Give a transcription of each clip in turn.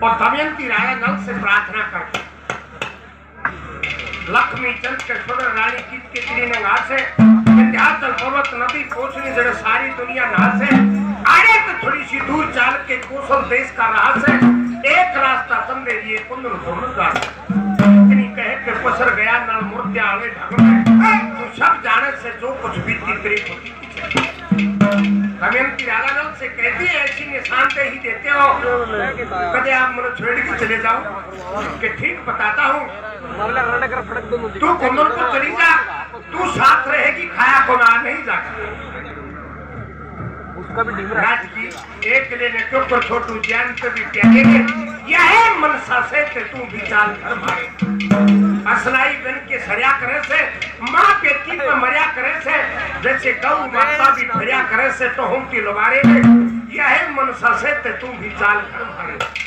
और दमयंती राजा नल से प्रार्थना करती, लक्ष्मी चंद के छोड़ रानी कीत के तिरी ने घासे विंध्याचल पर्वत नदी पहुंचनी जड़े सारी दुनिया नहासे आगे तो थोड़ी सी दूर चाल के कौशल देश का राह से एक रास्ता संदे लिए कुंदन घूमगार इतनी कह के पसर गया नल मूर्तिया आवे ढंग में तो सब जाने से जो कुछ बीती तेरी होती दमयंती राजा नल से कहती है ऐसी निशानदेही देते हो कदे आप मुझे छोड़ के चले जाओ कि ठीक बताता हूँ तू कुंदन को चली जा, तू साथ रहेगी खाया को ना नहीं जाकर राज की एक लेने के ऊपर छोटू ज्ञान पे भी त्यागेंगे यह मनसा से तू विचार कर भागे असनाई बन के सरिया करे से माँ पेटी पे मरिया करे से जैसे गौ माता भी भरिया करे से तो हम तिलवारे में यह मनसा से तू विचार कर भागे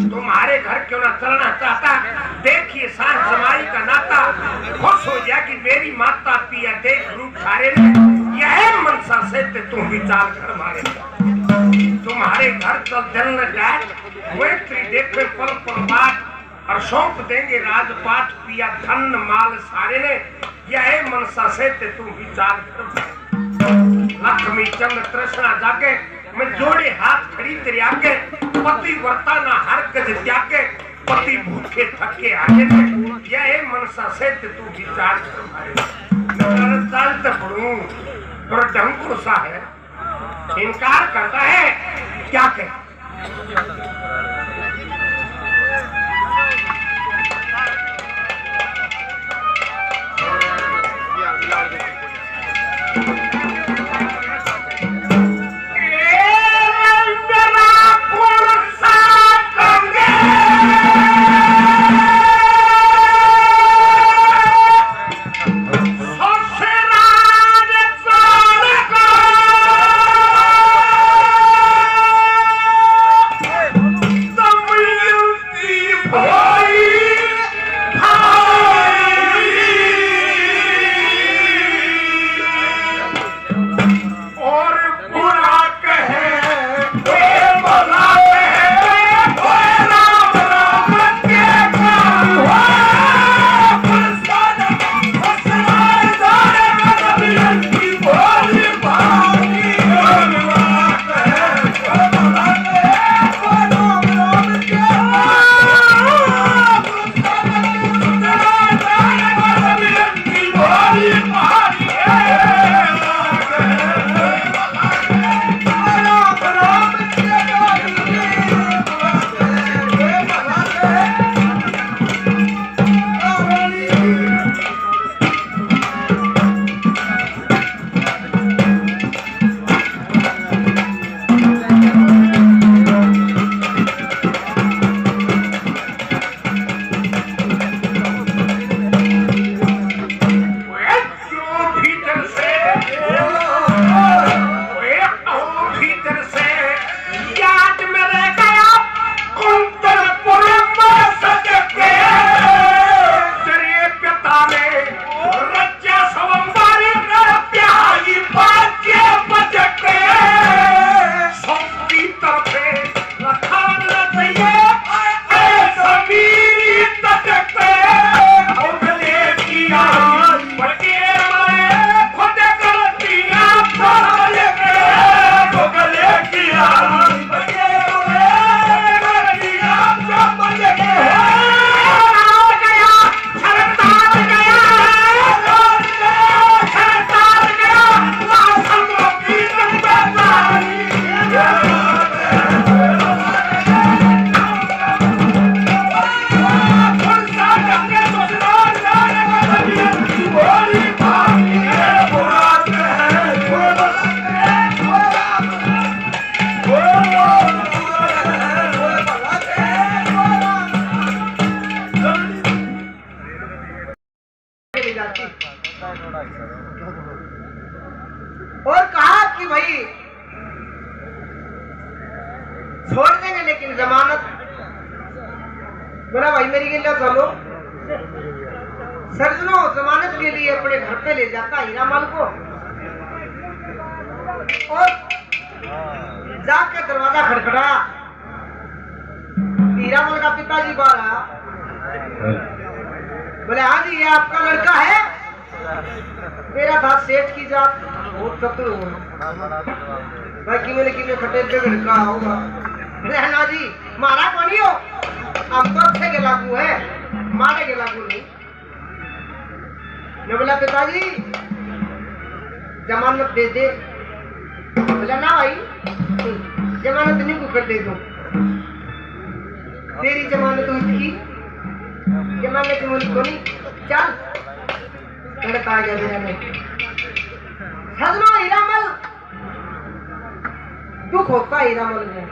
तुम्हारे घर क्यों ना चलना चाहता देखिए सास जमाई का नाता खुश हो गया कि मेरी माता पिया देख रूप सारे यह मनसा से तू विचार कर मारे तुम्हारे घर चल जल न जाए वे देखे पल पल बात और सौंप देंगे राजपाट पिया धन माल सारे ने यह मनसा से तू विचार कर लक्ष्मी चंद तृष्णा जाके मैं जोड़े हाथ खड़ी तेरे आगे पति वर्ता ना हर गज त्यागे पति भूखे थके आगे यह मनसा से तू विचार कर चालते पड़ू और ढंग सा है इनकार करता है क्या कहे और कहा कि भाई छोड़ देंगे लेकिन जमानत बोला भाई मेरी के लिए चलो सर्जनों जमानत के लिए अपने घर पे ले जाता हीरामल को और जाके दरवाजा खटखटाया पिताजी बारा। बोले हाँ जी ये आपका लड़का है। मेरा था सेठ की जात बहुत चतुर हूँ भाई कि मैंने खटे पे लड़का होगा। रहना जी मारा कौन हो, हम तो अच्छे के लागू है, मारे के लागू नहीं। मैं बोला पिताजी जमानत दे दे। बोला ना भाई जमानत नहीं को कर दे दो, तेरी जमानत हुई थी, जमानत की मुझको नहीं। चल लड़का आ गया मेरा में हजमा हीरामल दुख होता हीरामल में।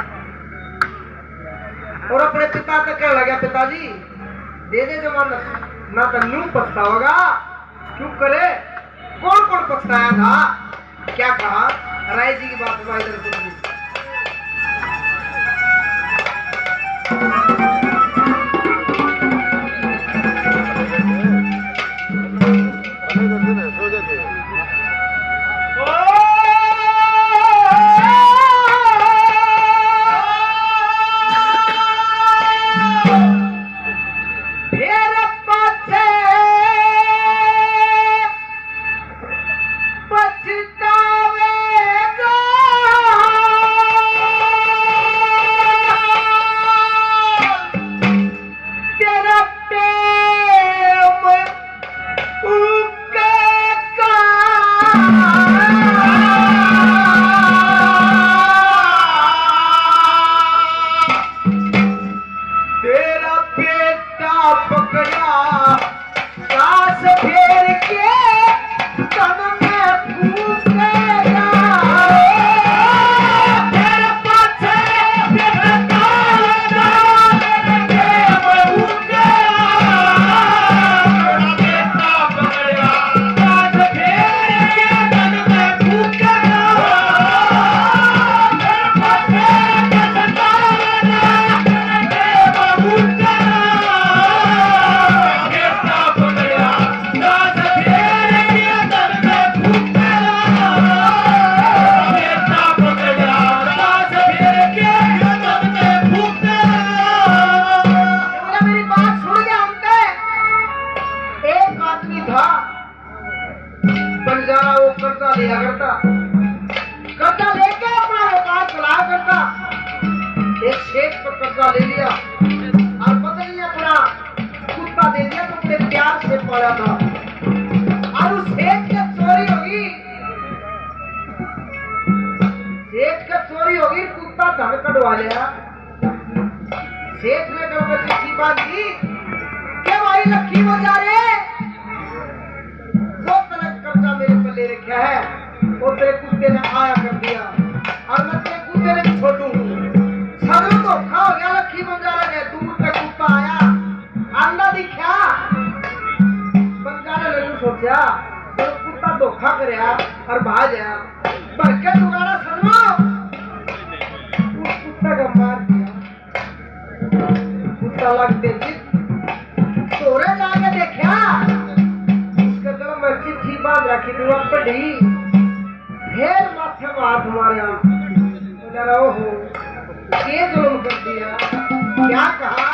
और अपने पिता तक कहने लगा पिताजी दे दे जमानत, ना तो नू पछताओगा। चुप करे, कौन कौन पछताया था, क्या कहा राय जी की बात हुआ इधर सुनिए। कर्जा लेके अपना व्यापार चलाया करता। एक शेख पर कर्जा ले लिया और बदल अपना कुत्ता दे दिया तो बड़े प्यार से पाला था। और उस शेख की चोरी होगी, शेख की चोरी होगी, कुत्ता धन कटवा लिया। शेख ने घर पर चिट्ठी बांधी के भाई लक्की बाजारे जो तनक कर्जा मेरे पर ले रखा है वो तेरे कुत्ते ने आया कर दिया और मैं तेरे कुत्ते ने छोटू हूँ। सदरू तो खा हो गया लक्की बंजारा गया, दूर तक कुत्ता आया अंडा दिखा। बंजारा ने सोचा तो कुत्ता धोखा करया और भाग गया भर के दुगाड़ा सदमा उस कुत्ता का मार दिया। कुत्ता लगते तोरे जाके देखा उसके तो मैं चिट्ठी बांध रखी थी वहां पर ढी फिर माथे मार तुम्हारे यहाँ हो ये जुल्म कर दिया। क्या कहा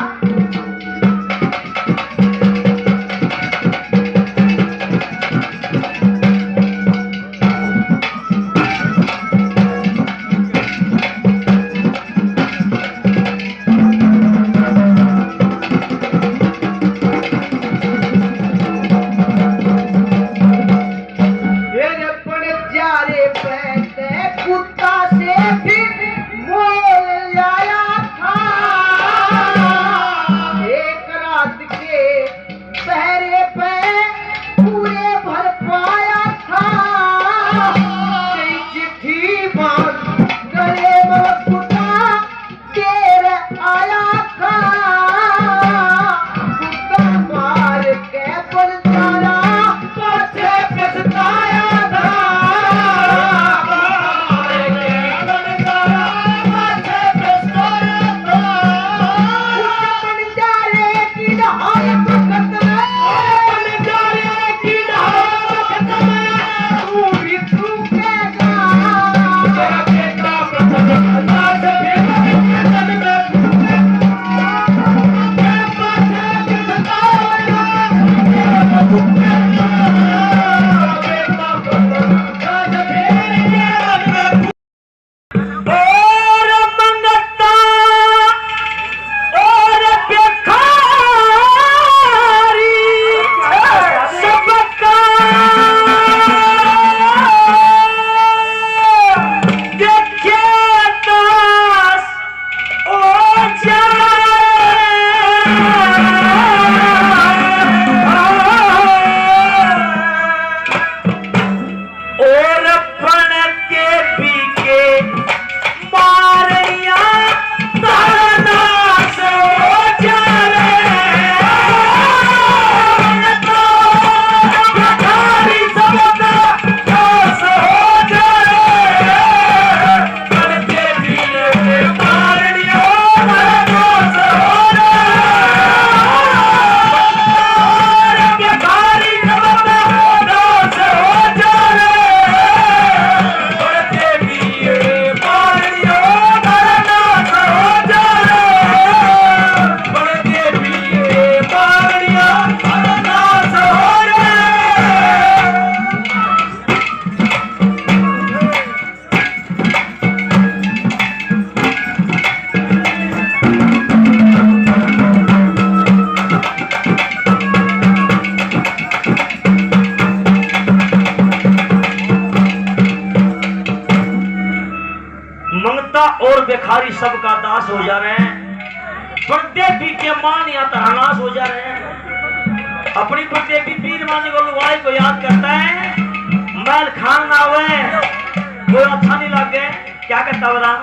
कुत्ता से भी मोल आया भिखारी सबका दास हो जा रहे हैं, परदेवी के मान या तरहनाश हो जा रहे हैं। अपनी परदेवी पीर मानी को लुगाई को याद करता है, मैल खान ना हुए कोई अच्छा नहीं लगे, क्या करता बता?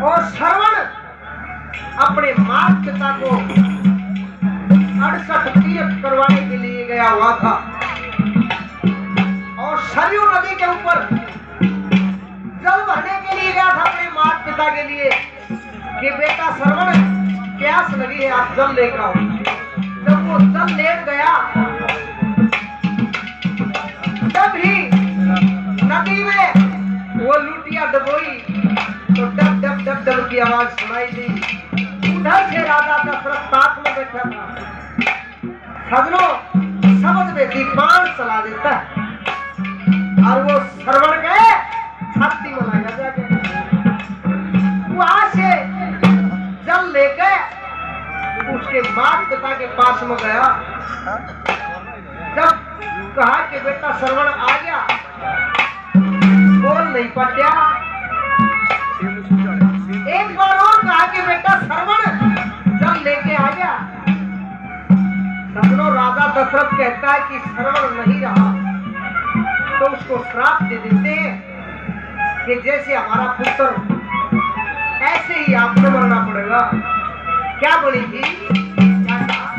और श्रवण अपने माता पिता को 68 तीर्थ करवाने के लिए गया हुआ था और सरयू नदी के ऊपर जल भरने के लिए गया था अपने माता पिता के लिए कि बेटा श्रवण प्यास लगी है, आप जल लेकर आओ। जब वो जल ले गया तब ही नदी में वो लुटिया डबोई तो डब डब डब डब की आवाज सुनाई दी। उधर से राजा दशरथ साथ में बैठा था। सजनों समझ में दीपान चला देता है और वो श्रवण गए छाती में लगा जाके वहां से जल लेकर उसके माता पिता के पास में गया। जब कहा कि बेटा श्रवण आ गया, बोल नहीं पाया। एक बार और कहा कि बेटा श्रवण जल लेके आ गया। सपनों राजा दशरथ कहता है कि श्रवण नहीं रहा तो उसको श्राप दे देते हैं कि जैसे हमारा पुत्र ऐसे ही आपको मरना पड़ेगा। क्या बोली थी? क्या कहा?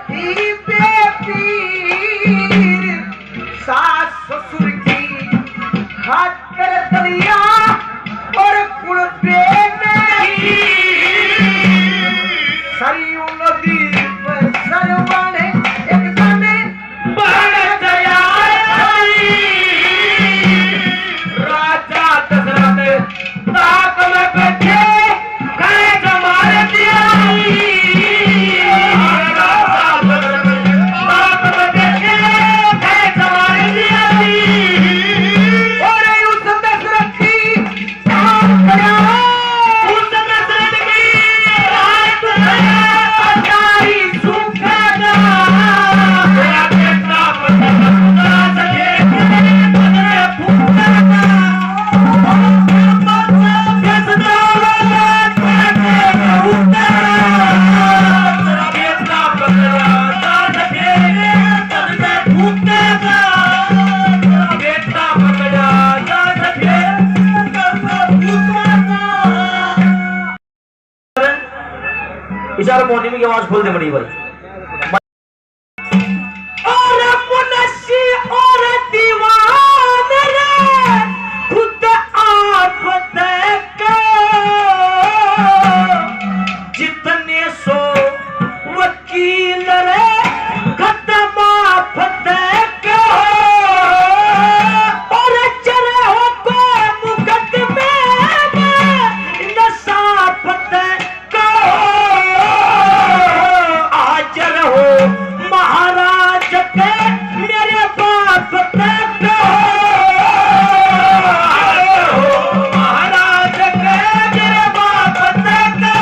थी बेपीर सास ससुर की खातर दलिया और कुड़बे में सरयू नदी पर सरवाने एक दाने बढ़ गया राजा दशरथ ताक में बैठे गए जमाने दिया इशारा मोहनी की आवाज खोल दे बड़ी भाई। और मुनशी और दीवान रे खुद आप देखो जितने सो वकील रे खत्म आप देखो और चले हो को मुकदमे में इंसाफ देखो आज रहो महाराज के मेरे बाप देखो महाराज के मेरे बाप देखो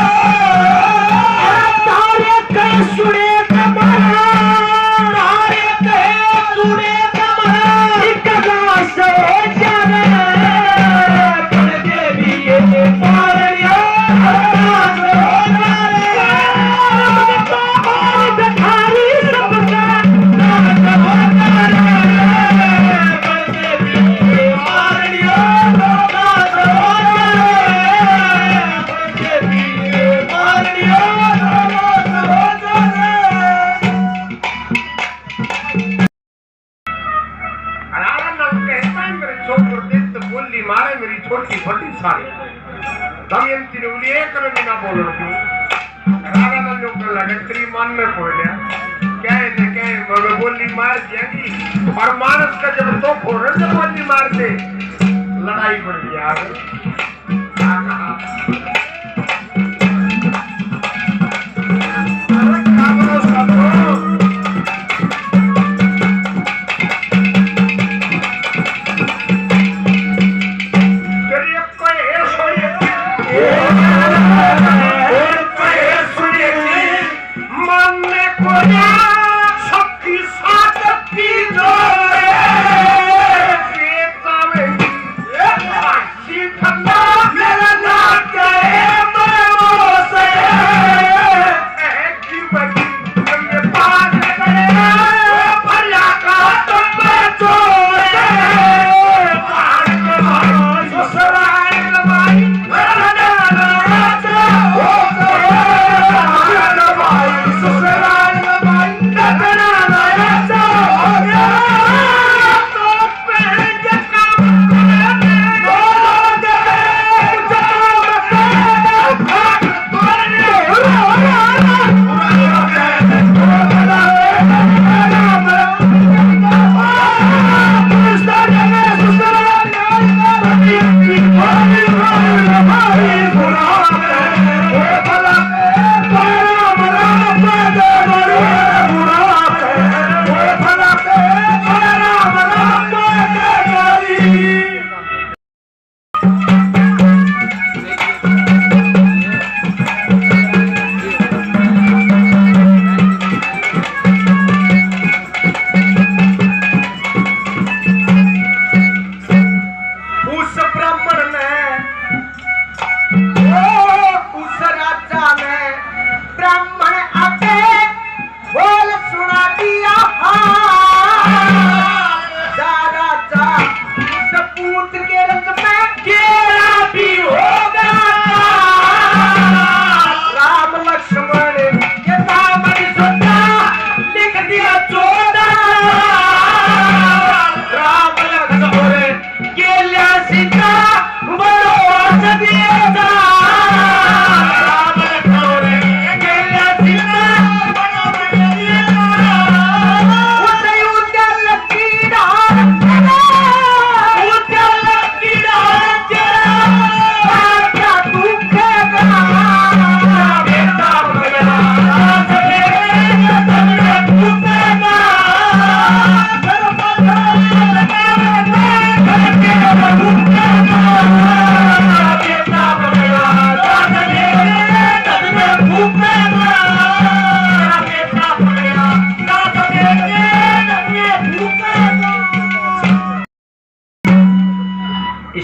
तारे के सुने कमरा तारे के सुने कमरा इकगा से जाने पर देवी ये मारिया मारे मेरी छोटी छोटी सारी दमयंती ने बोली एक रंगी ना बोल रही राजा ने जो कर लगा तेरी मन में बोल गया क्या है मैं बोली मार जाएगी और मानस का जब तो खोर जब बोली मार दे लड़ाई बढ़ गई यार मेरा नाम क्या है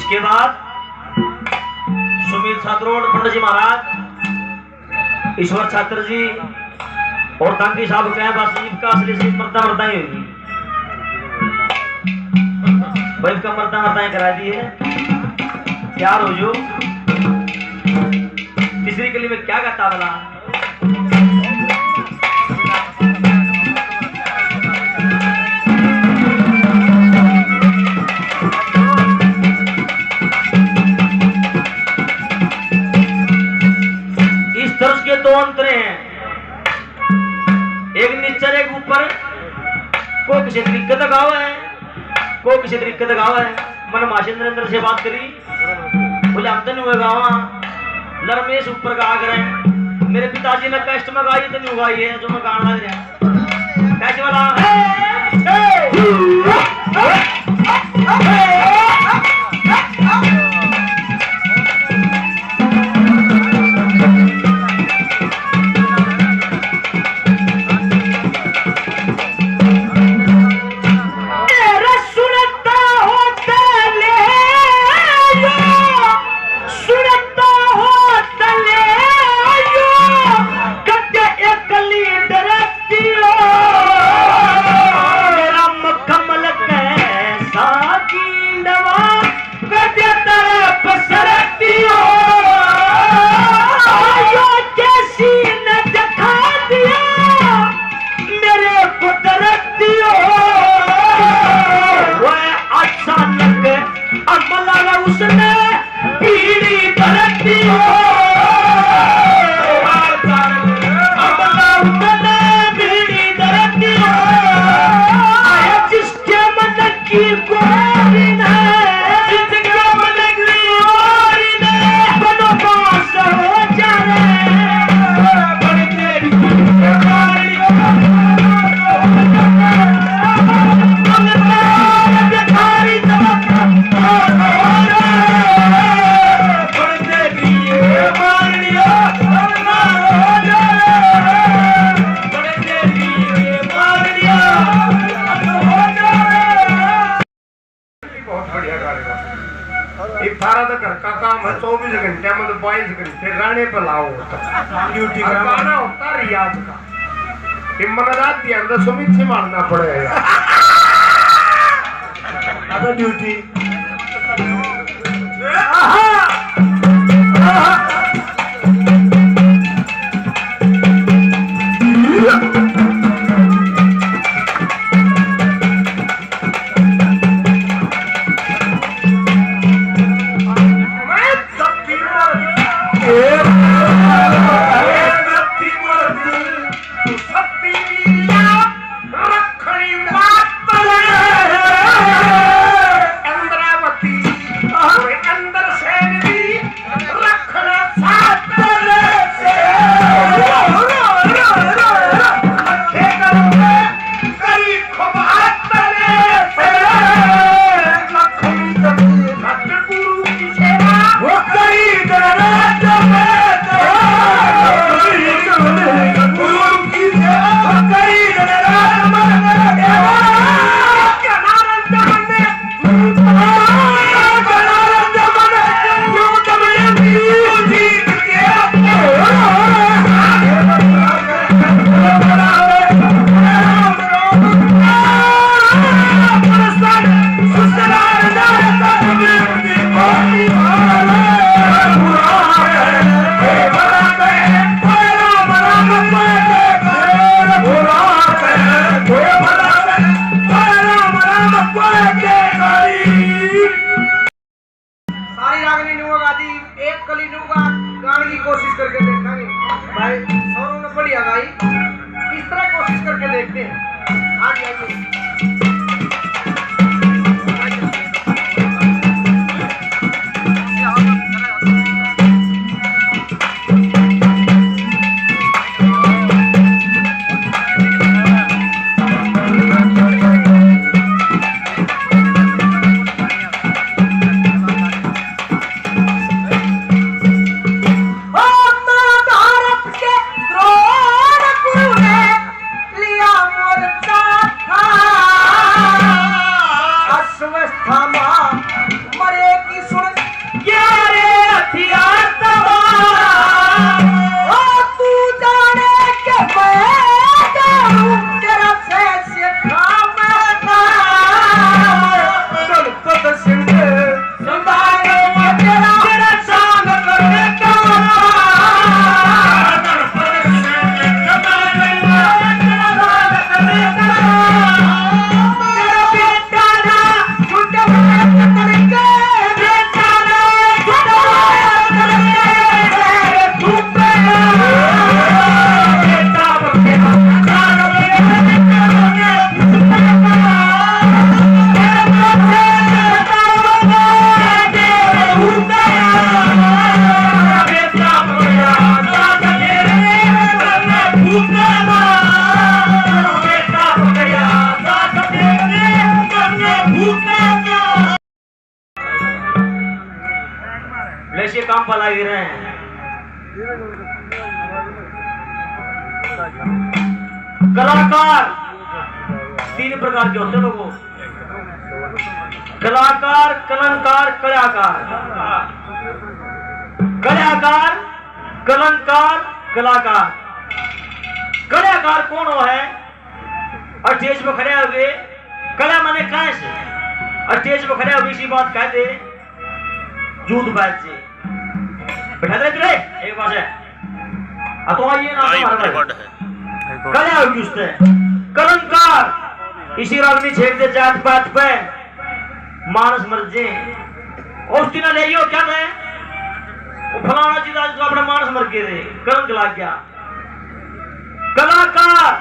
इसके बाद सुमीर छात्रोड़ पंडित जी महाराज, ईश्वर छात्र जी और दांगी साहब कहें बस इनका असली सिर्फ मरदा मरदाई होगी भाई, इनका मरदा मरदाई करा दिए। तैयार हो जो। तीसरी कली में क्या कहता बोला, इस तरह के दो अंतरे हैं, एक नीचे एक ऊपर। को किसी तरीके तक गावा है, को किसी तरीके तक गावा है। मन माशेंद्र से बात करी, बोले हम तो नहीं हुए गावा लरमेश ऊपर गा कर मेरे पिताजी ने कष्ट में गाई तो नहीं उगाई है जो मैं गाना लग रहा कैसे वाला घर का काम है 24 घंटे में 22 घंटे गाने पर लाओ ड्यूटी का गाना होता रियाज का हिम्मत रात दिया अंदर सुमित से मारना पड़ेगा अगर ड्यूटी कलाकार हैं। कलाकार 3 प्रकार के होते हैं लोगों, कलाकार, कलंकार, कलाकार। कलाकार, कलंकार, कलाकार। कलाकार कौन हो है? स्टेज पर खड़े हुए, कला माने कैसे स्टेज पर खड़े हुए इसी बात कहते जूत बैठ से बैठा दे एक बात है। तो आइए ना कला होगी उससे। कलंकार इसी रागनी छेड़ दे जात पात पे मानस मर जे और उस दिन ले क्या है वो फलाना चीज आज तो अपने मानस मर गए थे, कलंक लग गया। कलाकार,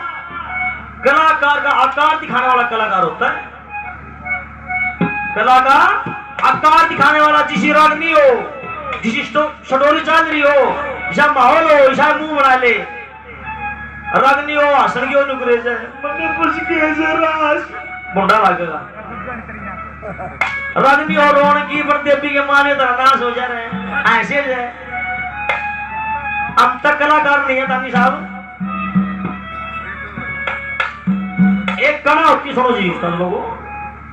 कलाकार का आकार दिखाने वाला कलाकार होता है। कलाकार आकार दिखाने वाला, जिसी रागनी हो, जिसी सटोरी चांदरी हो, जैसा माहौल हो, ऐसा मुंह बना ले। रागनी हो हसन क्यों नुकरे से मुंडा लगेगा। रागनी हो रोन की पर देवी के माने नाश हो जा रहे हैं, ऐसे है। अब तक कलाकार नहीं है तानी साहब। एक कणा होती, सुनो जी सब लोगों,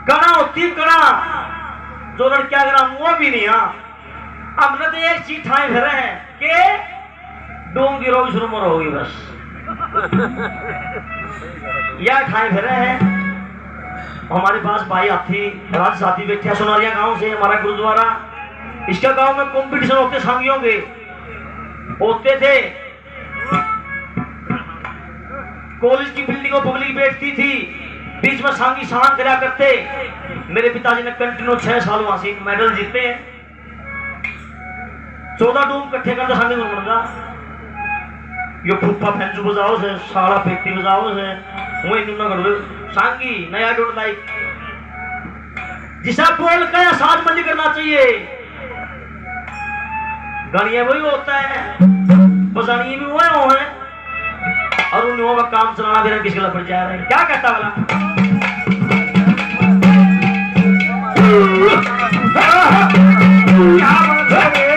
कणा होती कणा जो लड़कियां अगर वो भी नहीं। हमने तो एक चीज ठाए फिर है कि डोंगी रोग शुरू में होगी बस या ठाए फिर है। हमारे पास भाई हाथी राज साथी बैठे सोनारिया गांव से, हमारा गुरुद्वारा। इसके गांव में कंपटीशन होते सांगियों के होते थे। कॉलेज की बिल्डिंगों पब्लिक बैठती थी, बीच में सांगी शान करा करते। मेरे पिताजी ने कंटिन्यू 6 साल वहां से मेडल जीते हैं। 14 डूम इकट्ठे करते सांगी बन यो फुप्पा फेंचू बजाओ से, साड़ा पेटी बजाओ से, वही नुना कर सांगी नया डोंट लाइक जिसा बोल का साथ मंदी करना चाहिए। गाड़िया वही होता है, बजानी भी वही हो है और उन लोगों का काम चलाना भी किसके लिए पड़ जा रहा है। क्या कहता वाला क्या बात है?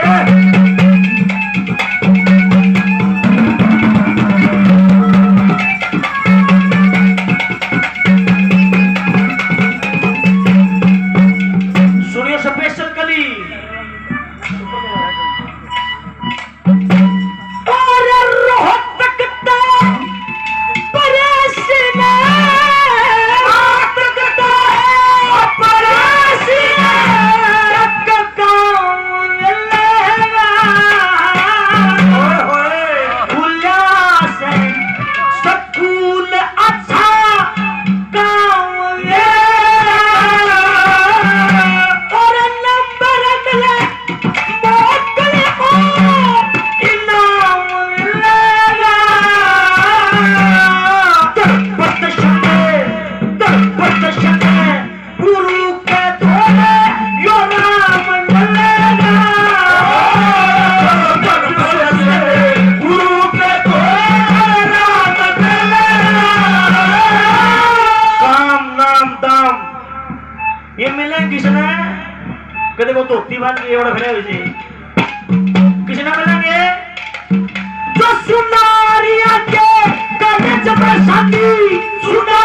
सुनिए स्पेशल कली कदे वो धोती बांध के बड़ा खड़े हुए थे। किसी ने मिलेंगे जो सुनारिया के गले जब शादी सुना